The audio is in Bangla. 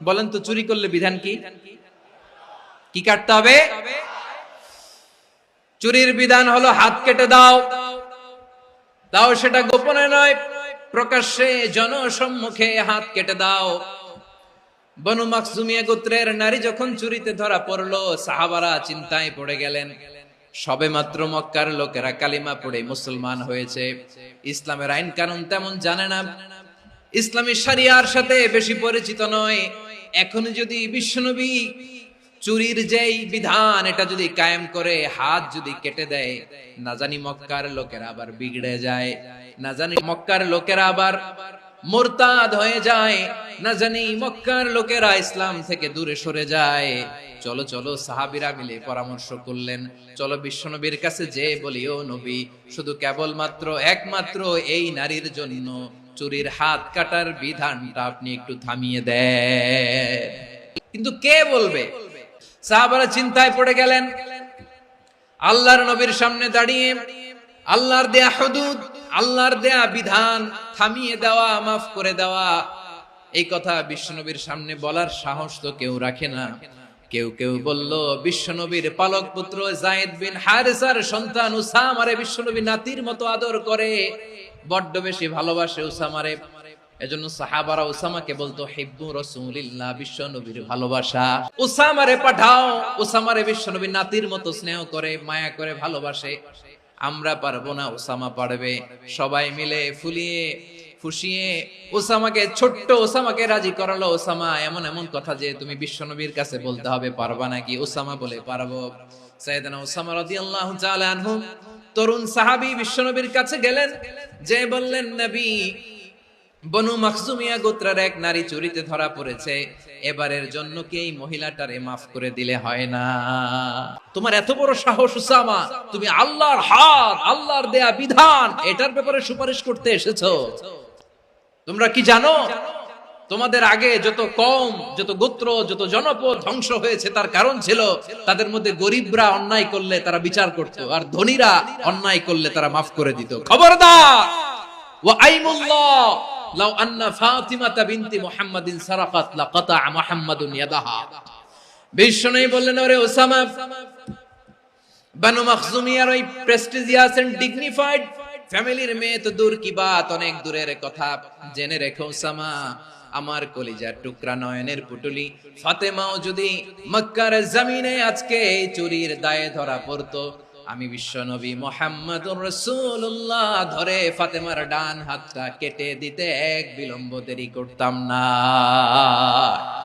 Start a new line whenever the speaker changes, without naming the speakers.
বলেন তো চুরি করলে বিধান কি? কি কাটতে হবে? চুরির বিধান হলো হাত কেটে দাও। দাও সেটা গোপনে নয়, প্রকাশ্যে জনসম্মুখে হাত কেটে দাও। বনু মাখজুমিয়া গোত্রের নারী যখন চুরিতে ধরা পড়লো, সাহাবারা চিন্তায় পড়ে গেলেন। সবে মাত্র মক্কার লোকেরা কালিমা পড়ে মুসলমান হয়েছে, ইসলামের আইন কানুন তেমন জানে না, ইসলামী শরিয়ার সাথে বেশি পরিচিত নয়। এখন যদি বিশ্বনবী চুরির যেই বিধান এটা যদি কায়েম করে হাত যদি কেটে দেয়, না জানি মক্কার লোকেরা আবার বিগড়ে যায়, না জানি মক্কার লোকেরা আবার মুরতাদ হয়ে যায়, না জানি মক্কার লোকেরা ইসলাম থেকে দূরে সরে যায়। চলো চলো, সাহাবীরা মিলে পরামর্শ করলেন, চলো বিশ্বনবীর কাছে যে বলি, ও নবী, শুধু কেবলমাত্র একমাত্র এই নারীর জন্য চুরির হাত কাটার বিধানটা আপনি একটু থামিয়ে দেন। কিন্তু কে বলবে? সাহাবারা চিন্তায় পড়ে গেলেন। আল্লাহর নবীর সামনে দাঁড়িয়ে আল্লাহর দেয়া হুদুদ, আল্লাহর দেয়া বিধান থামিয়ে দেওয়া, মাফ করে দেওয়া, এই কথা বিশ্বনবীর সামনে বলার সাহস তো কেউ রাখে না। কেউ কেউ বলল, বিশ্বনবীর পালক পুত্র যায়েদ বিন হারেসার সন্তান উসামারে বিশ্বনবী নাতির মতো আদর করে, বড্ড বেশি ভালোবাসে উসামারে। এজন্য সাহাবারা উসামাকে বলতো হিব্বু রাসূলিল্লাহ, বিশ্বনবীর ভালোবাসা। উসামারে পাঠাও, উসামারে বিশ্বনবী নাতির মতো স্নেহ করে, মায়া করে, ভালোবাসে। আমরা পারবো না, উসামা পারবে। সবাই মিলে ফুলিয়ে ফুসিয়ে উসামাকে, ছোট্ট উসামাকে রাজি করালো। উসামা, এমন এমন কথা যে তুমি বিশ্বনবীর কাছে বলতে হবে, পারবা নাকি? উসামা বলে, পারবো। সাইয়েদনা উসামা রাদিয়াল্লাহু তাআলা আনহু তরুণ সাহাবী বিশ্বনবীর কাছে গেলেন, যে বললেন, নবী, বনু মাখজুমিয়া গোত্রের এক নারী চুরিতে ধরা পড়েছে, এবারের জন্য কি এই মহিলাটারে মাফ করে দিলে হয় না? তোমার এত বড় সাহস উসামা, তুমি আল্লাহর হাত, আল্লাহর দেয়া বিধান, এটার ব্যাপারে সুপারিশ করতে এসেছো? তোমরা কি জানো তোমাদের আগে যত কওম, যত গোত্র, যত জনপদ ধ্বংস হয়েছে, তার কারণ ছিল তাদের মধ্যে গরিবরা অন্যায় করলে তারা বিচার করত, আর ধনীরা অন্যায় করলে তারা মাফ করে দিত। খবরদার! ওয়া আইমুল্লাহ লাউ আন্না ফাতিমাতা বিনতি মুহাম্মাদিন সারাকাত লাকাতা মুহাম্মাদুন ইয়াদাহা। বিশ্বনবী বললেন, ওরে ওসামা, বনু মাখজুমিয়ার ওই প্রেস্টিজিয়াস এন্ড ডিগনিফাইড ফ্যামিলির মেয়ে তো দূর কি বাত, অনেক দূরের কথা। জেনে রেখো ওসামা, আমার কলিজার টুকরা, নয়নের পুটুলি ফাতেমাও যদি মক্কার জমিনে আজকে এই চুরির দায়ে ধরা পড়তো, আমি বিশ্বনবী মুহাম্মদুর রাসূলুল্লাহ ধরে ফাতেমার ডান হাতটা কেটে দিতে এক বিলম্ব দেরি করতাম না।